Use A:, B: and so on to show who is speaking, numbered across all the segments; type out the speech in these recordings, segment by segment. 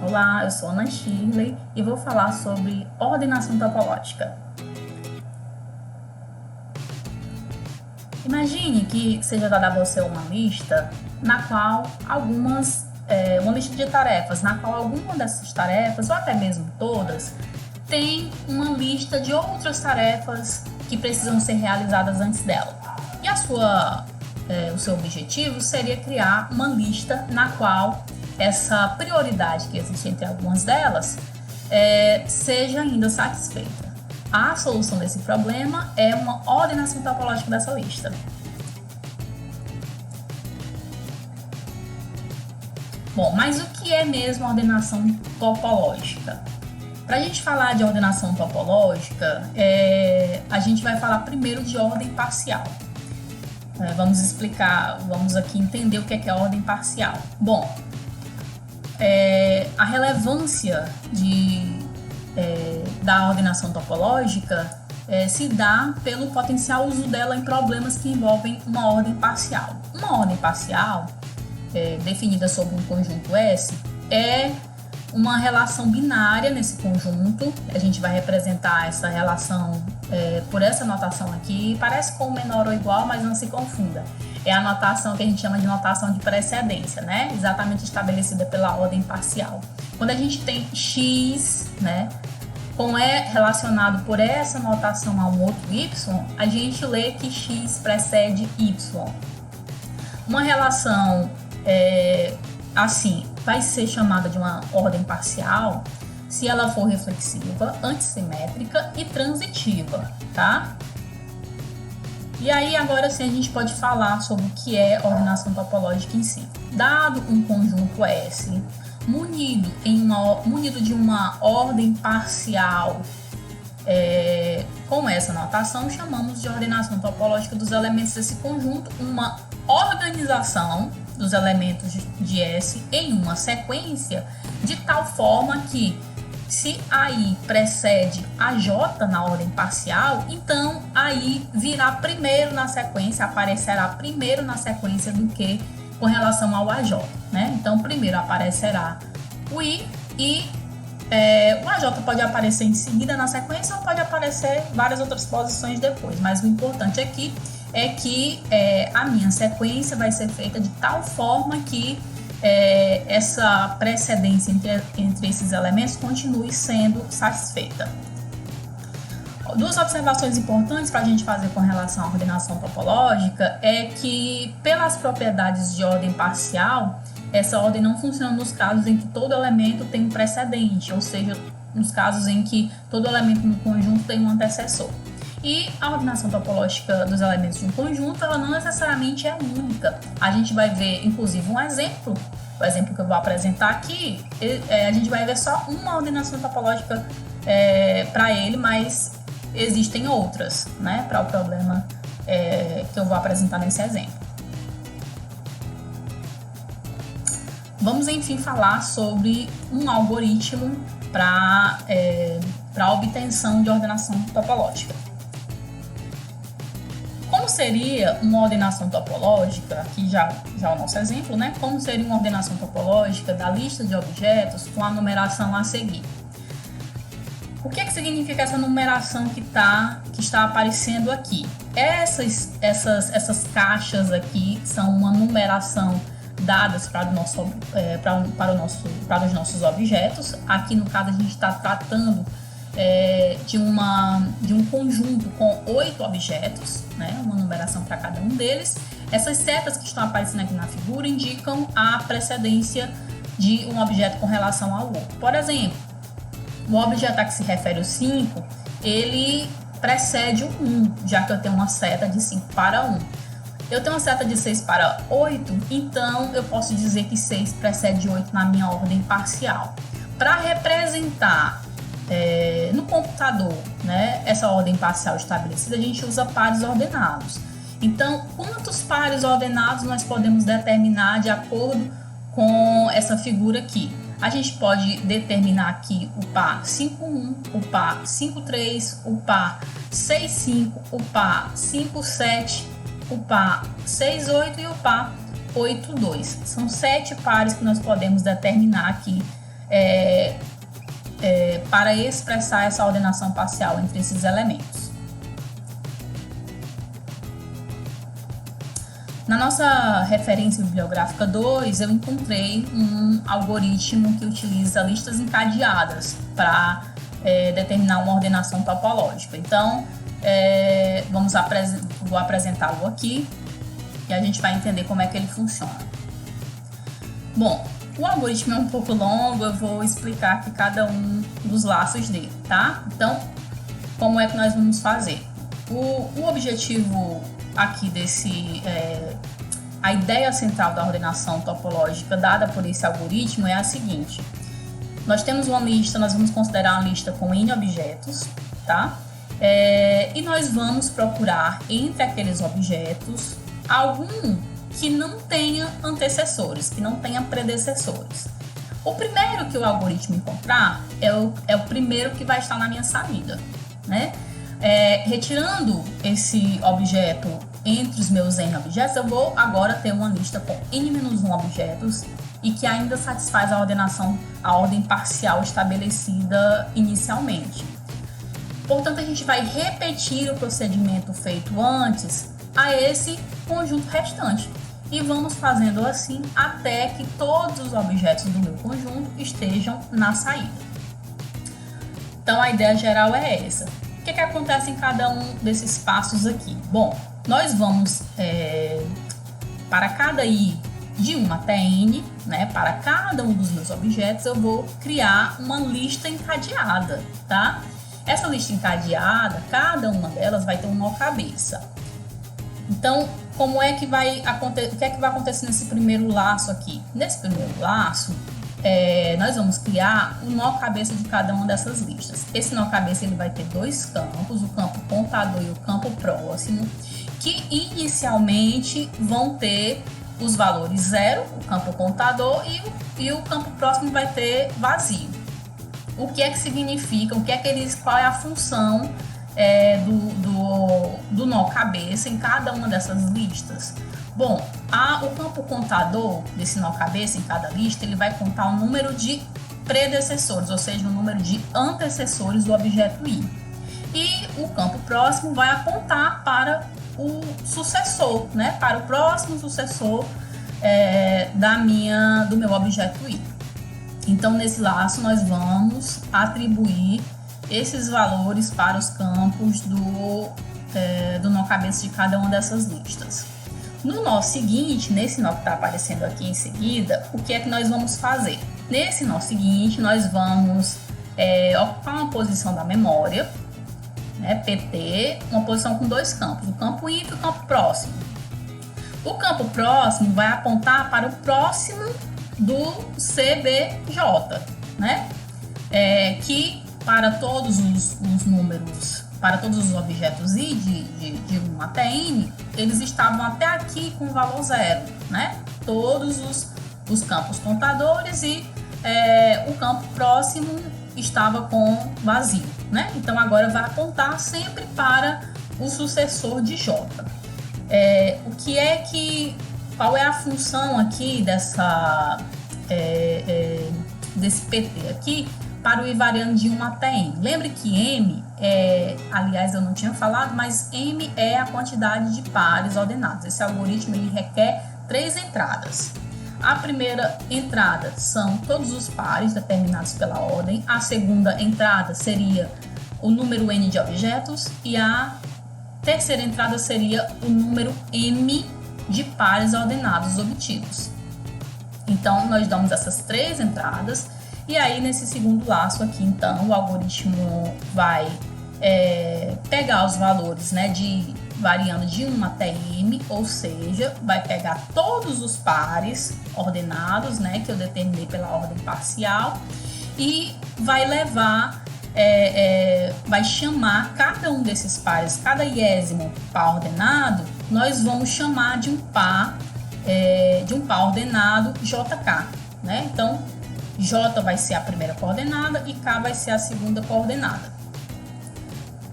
A: Olá, eu sou Ana Shirley e vou falar sobre ordenação topológica. Imagine que seja dada a você uma lista na qual uma lista de tarefas, na qual alguma dessas tarefas, ou até mesmo todas, tem uma lista de outras tarefas que precisam ser realizadas antes dela. E o seu objetivo seria criar uma lista na qual essa prioridade que existe entre algumas delas seja ainda satisfeita. A solução desse problema é uma ordenação topológica dessa lista. Bom, mas o que é mesmo ordenação topológica? Para a gente falar de ordenação topológica, a gente vai falar primeiro de ordem parcial. Vamos aqui entender o que é ordem parcial. Bom, a relevância da ordenação topológica se dá pelo potencial uso dela em problemas que envolvem uma ordem parcial. Uma ordem parcial, definida sobre um conjunto S, é uma relação binária nesse conjunto. A gente vai representar essa relação por essa notação aqui. Parece com menor ou igual, mas não se confunda. É a notação que a gente chama de notação de precedência, né? Exatamente estabelecida pela ordem parcial. Quando a gente tem x, né, relacionado por essa notação a um outro y, a gente lê que x precede y. Uma relação assim vai ser chamada de uma ordem parcial se ela for reflexiva, antissimétrica e transitiva, tá? E aí, agora sim, a gente pode falar sobre o que é ordenação topológica em si. Dado um conjunto S munido de uma ordem parcial com essa notação, chamamos de ordenação topológica dos elementos desse conjunto, uma organização dos elementos de S em uma sequência de tal forma que, se AI precede AJ na ordem parcial, então AI virá primeiro na sequência, aparecerá primeiro na sequência do que com relação ao AJ, né? Então, primeiro aparecerá o I e o AJ pode aparecer em seguida na sequência ou pode aparecer várias outras posições depois, mas o importante aqui é que a minha sequência vai ser feita de tal forma que essa precedência entre esses elementos continue sendo satisfeita. Duas observações importantes para a gente fazer com relação à ordenação topológica é que, pelas propriedades de ordem parcial, essa ordem não funciona nos casos em que todo elemento tem um precedente, ou seja, nos casos em que todo elemento no conjunto tem um antecessor. E a ordenação topológica dos elementos de um conjunto, ela não necessariamente é única. A gente vai ver, inclusive, um exemplo. O exemplo que eu vou apresentar aqui, a gente vai ver só uma ordenação topológica para ele, mas existem outras, né, para o problema que eu vou apresentar nesse exemplo. Vamos, enfim, falar sobre um algoritmo para a obtenção de ordenação topológica. Como seria uma ordenação topológica, aqui já o nosso exemplo, né? Como seria uma ordenação topológica da lista de objetos com a numeração a seguir? O que significa essa numeração que está aparecendo aqui? Essas caixas aqui são uma numeração dadas para os nossos objetos. Aqui, no caso, a gente está tratando de um conjunto com 8 objetos, né? Uma numeração para cada um deles. Essas setas que estão aparecendo aqui na figura indicam a precedência de um objeto com relação ao outro. Por exemplo, o objeto a que se refere o 5, ele precede o 1, já que eu tenho uma seta de 5 para 1. Eu tenho uma seta de 6 para 8, então eu posso dizer que 6 precede 8 na minha ordem parcial. Para representar no computador, né, essa ordem parcial estabelecida, a gente usa pares ordenados. Então, quantos pares ordenados nós podemos determinar de acordo com essa figura aqui? A gente pode determinar aqui o par 5,1, o par 5,3, o par 6,5, o par 5,7, o par 6,8 e o par 8,2. São 7 pares que nós podemos determinar aqui para expressar essa ordenação parcial entre esses elementos. Na nossa referência bibliográfica 2, eu encontrei um algoritmo que utiliza listas encadeadas para determinar uma ordenação topológica. Então, vou apresentá-lo aqui e a gente vai entender como é que ele funciona. Bom, o algoritmo é um pouco longo, eu vou explicar aqui cada um dos laços dele, tá? Então, como é que nós vamos fazer? O objetivo aqui a ideia central da ordenação topológica dada por esse algoritmo é a seguinte: nós temos uma lista, nós vamos considerar uma lista com N objetos, tá? E nós vamos procurar entre aqueles objetos algum que não tenha antecessores, que não tenha predecessores. O primeiro que o algoritmo encontrar é o primeiro que vai estar na minha saída, né? Retirando esse objeto entre os meus N objetos, eu vou agora ter uma lista com N-1 objetos e que ainda satisfaz a ordem parcial estabelecida inicialmente. Portanto, a gente vai repetir o procedimento feito antes a esse conjunto restante. E vamos fazendo assim até que todos os objetos do meu conjunto estejam na saída. Então, a ideia geral é essa. O que acontece em cada um desses passos aqui? Bom, nós vamos, para cada i de 1 até n, né, para cada um dos meus objetos, eu vou criar uma lista encadeada, tá? Essa lista encadeada, cada uma delas vai ter um nó cabeça. Então, como é que vai acontecer? O que é que vai acontecer nesse primeiro laço aqui? Nesse primeiro laço, nós vamos criar o nó cabeça de cada uma dessas listas. Esse nó cabeça ele vai ter dois campos, o campo contador e o campo próximo, que inicialmente vão ter os valores 0, o campo contador, e o campo próximo vai ter vazio. O que é que significa? Qual é a função do nó cabeça em cada uma dessas listas? Bom, o campo contador desse nó cabeça em cada lista, ele vai contar o número de predecessores, ou seja, o número de antecessores do objeto i. E o campo próximo vai apontar para o sucessor, né? Para o próximo sucessor do meu objeto i. Então, nesse laço, nós vamos atribuir esses valores para os campos do nó cabeça de cada uma dessas listas. No nó seguinte, nesse nó que está aparecendo aqui em seguida, o que é que nós vamos fazer? Nesse nó seguinte, nós vamos ocupar uma posição da memória, né, PT, uma posição com dois campos, o campo i e o campo próximo. O campo próximo vai apontar para o próximo do CBJ, né? Que para todos os números, para todos os objetos i de 1 até n, eles estavam até aqui com o valor 0, né? Todos os campos contadores e o campo próximo estava com vazio, né? Então agora vai apontar sempre para o sucessor de j. Qual é a função aqui desse PT aqui para o i variando de 1 até n? Lembre que m aliás, eu não tinha falado, mas m é a quantidade de pares ordenados. Esse algoritmo ele requer 3 entradas. A primeira entrada são todos os pares determinados pela ordem. A segunda entrada seria o número n de objetos e a terceira entrada seria o número m de pares ordenados obtidos. Então, nós damos essas 3 entradas e aí nesse segundo laço aqui, então, o algoritmo vai pegar os valores, né, variando de 1 até m, ou seja, vai pegar todos os pares ordenados, né, que eu determinei pela ordem parcial e vai levar, vai chamar cada um desses pares, cada iésimo par ordenado, nós vamos chamar de um par ordenado JK, né? Então, J vai ser a primeira coordenada e K vai ser a segunda coordenada.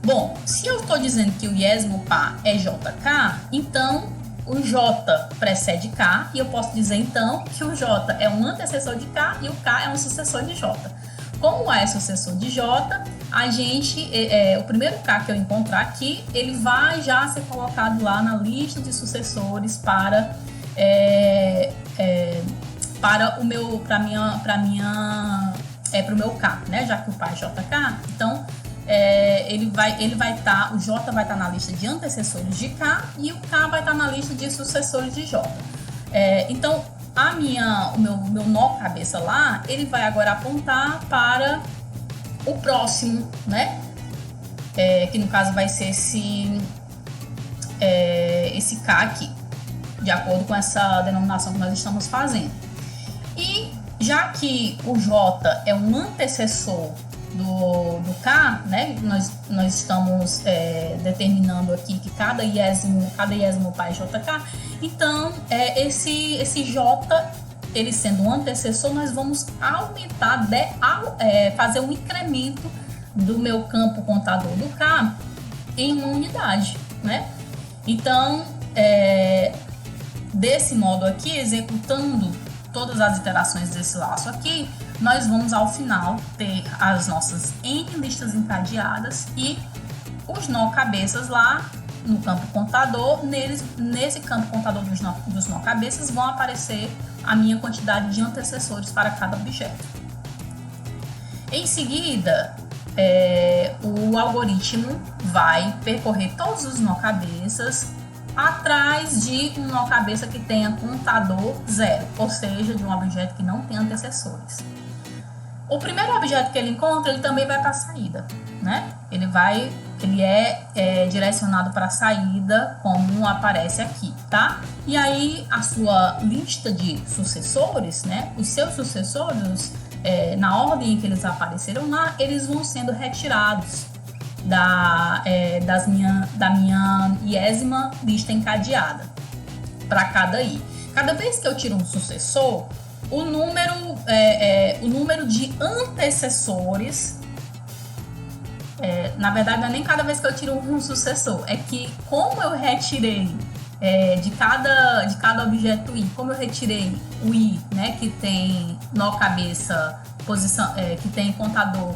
A: Bom, se eu estou dizendo que o iésimo par é JK, então o J precede K, e eu posso dizer então que o J é um antecessor de K e o K é um sucessor de J. Como é sucessor de J, a gente, o primeiro K que eu encontrar aqui, ele vai já ser colocado lá na lista de sucessores para o meu K, né? Já que o pai é JK, então o J vai estar na lista de antecessores de K e o K vai estar na lista de sucessores de J. Então, o meu nó cabeça lá, ele vai agora apontar para o próximo, né? Que no caso vai ser esse K aqui, de acordo com essa denominação que nós estamos fazendo. E já que o J é um antecessor do K, né? Nós estamos determinando aqui que cada iésimo pai é JK. Então, esse J, ele sendo um antecessor, nós vamos aumentar, fazer um incremento do meu campo contador do K em uma unidade, né? Então, desse modo aqui, executando todas as iterações desse laço aqui, nós vamos ao final ter as nossas N listas encadeadas e os nó cabeças lá no campo contador. Nesse campo contador dos nó cabeças vão aparecer a minha quantidade de antecessores para cada objeto. Em seguida, o algoritmo vai percorrer todos os nó cabeças atrás de um nó cabeça que tenha contador 0, ou seja, de um objeto que não tem antecessores. O primeiro objeto que ele encontra, ele também vai para a saída, né? Ele é direcionado para a saída, como aparece aqui, tá? E aí, a sua lista de sucessores, né? Os seus sucessores, na ordem em que eles apareceram lá, eles vão sendo retirados da minha iésima lista encadeada para cada i. Cada vez que eu tiro um sucessor, o número de antecessores, na verdade não é nem cada vez que eu tiro um sucessor, é que como eu retirei de cada objeto i, como eu retirei o i, né, que tem nó cabeça posição, que tem contador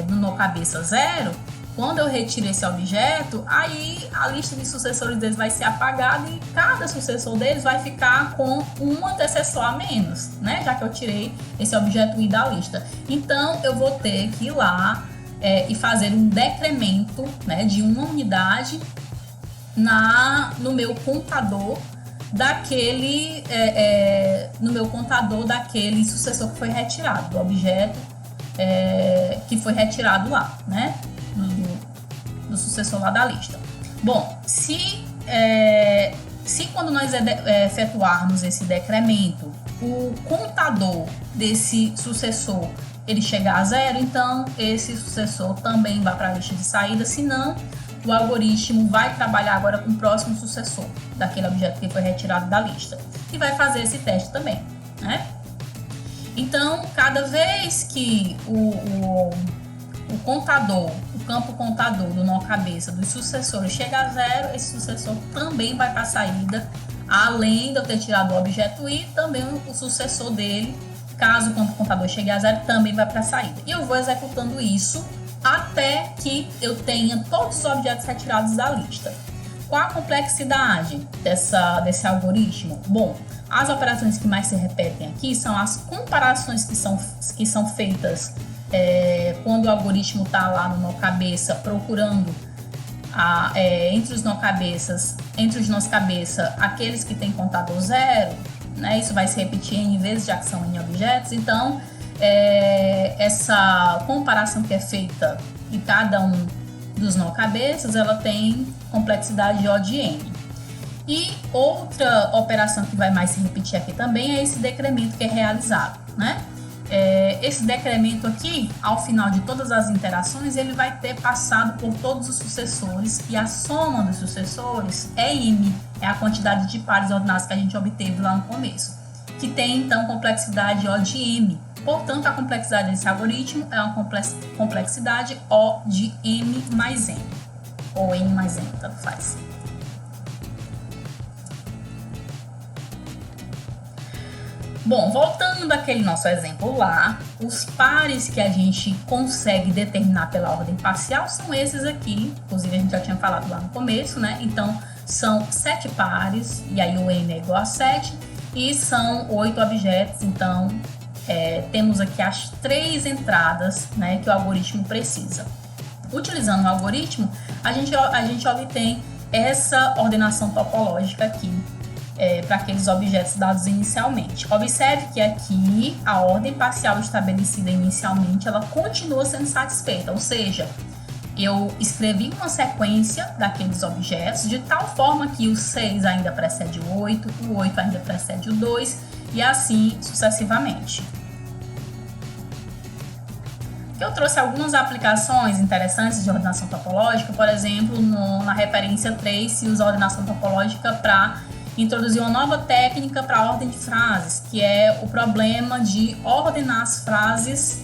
A: do nó cabeça 0, quando eu retiro esse objeto, aí a lista de sucessores deles vai ser apagada e cada sucessor deles vai ficar com um antecessor a menos, né? Já que eu tirei esse objeto i da lista. Então, eu vou ter que ir lá e fazer um decremento, né, de uma unidade no meu contador daquele sucessor que foi retirado, do objeto que foi retirado lá, né? Do sucessor lá da lista. Bom, se quando nós efetuarmos esse decremento, o contador desse sucessor ele chegar a 0, então esse sucessor também vai para a lista de saída, senão o algoritmo vai trabalhar agora com o próximo sucessor daquele objeto que foi retirado da lista e vai fazer esse teste também, né? Então, cada vez que o campo contador do nó cabeça dos sucessores chega a 0, esse sucessor também vai para a saída, além de eu ter tirado o objeto i, também o sucessor dele, caso o campo contador chegue a 0, também vai para a saída. E eu vou executando isso até que eu tenha todos os objetos retirados da lista. Qual a complexidade desse algoritmo? Bom, as operações que mais se repetem aqui são as comparações que são feitas quando o algoritmo está lá no nó cabeça procurando entre os nós cabeça aqueles que têm contador 0, né? Isso vai se repetir N vezes, já que são N objetos. Então, essa comparação que é feita em cada um dos nó cabeças, ela tem complexidade O de N. E outra operação que vai mais se repetir aqui também é esse decremento que é realizado, né? Esse decremento aqui, ao final de todas as interações, ele vai ter passado por todos os sucessores e a soma dos sucessores é M, é a quantidade de pares ordenados que a gente obteve lá no começo, que tem então complexidade O de M. Portanto, a complexidade desse algoritmo é uma complexidade O de M mais N, ou N mais N, tanto faz. Bom, voltando daquele nosso exemplo lá, os pares que a gente consegue determinar pela ordem parcial são esses aqui, inclusive a gente já tinha falado lá no começo, né? Então, são 7 pares, e aí o n é igual a 7, e são 8 objetos, então temos aqui as 3 entradas, né, que o algoritmo precisa. Utilizando o algoritmo, a gente obtém essa ordenação topológica aqui, para aqueles objetos dados inicialmente. Observe que aqui a ordem parcial estabelecida inicialmente, ela continua sendo satisfeita, ou seja, eu escrevi uma sequência daqueles objetos de tal forma que o 6 ainda precede o 8 ainda precede o 2 e assim sucessivamente. Eu trouxe algumas aplicações interessantes de ordenação topológica, por exemplo, na referência 3 se usa a ordenação topológica para introduzir uma nova técnica para a ordem de frases, que é o problema de ordenar as frases,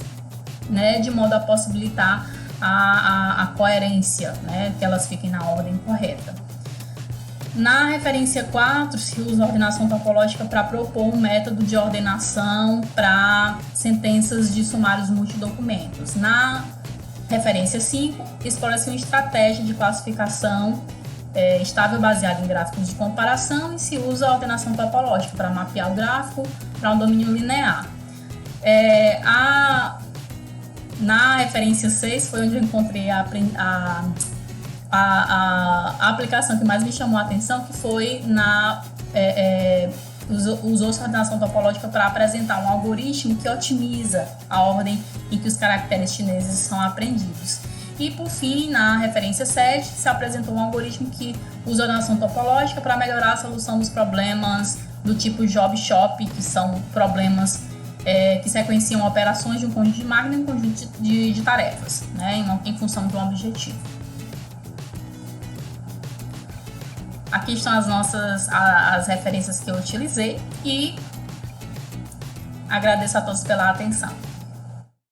A: né, de modo a possibilitar a coerência, né, que elas fiquem na ordem correta. Na referência 4 se usa a ordenação topológica para propor um método de ordenação para sentenças de sumários multidocumentos. Na referência 5, explora-se uma estratégia de classificação estável baseada em gráficos de comparação e se usa a ordenação topológica para mapear o gráfico para um domínio linear. Na referência 6 foi onde eu encontrei a aplicação que mais me chamou a atenção, que foi usou-se a ordenação topológica para apresentar um algoritmo que otimiza a ordem em que os caracteres chineses são aprendidos. E, por fim, na referência 7, se apresentou um algoritmo que usa a ordenação topológica para melhorar a solução dos problemas do tipo job shop, que são problemas que sequenciam operações de um conjunto de máquinas e um conjunto de tarefas, né, em função de um objetivo. Aqui estão as referências que eu utilizei e agradeço a todos pela atenção.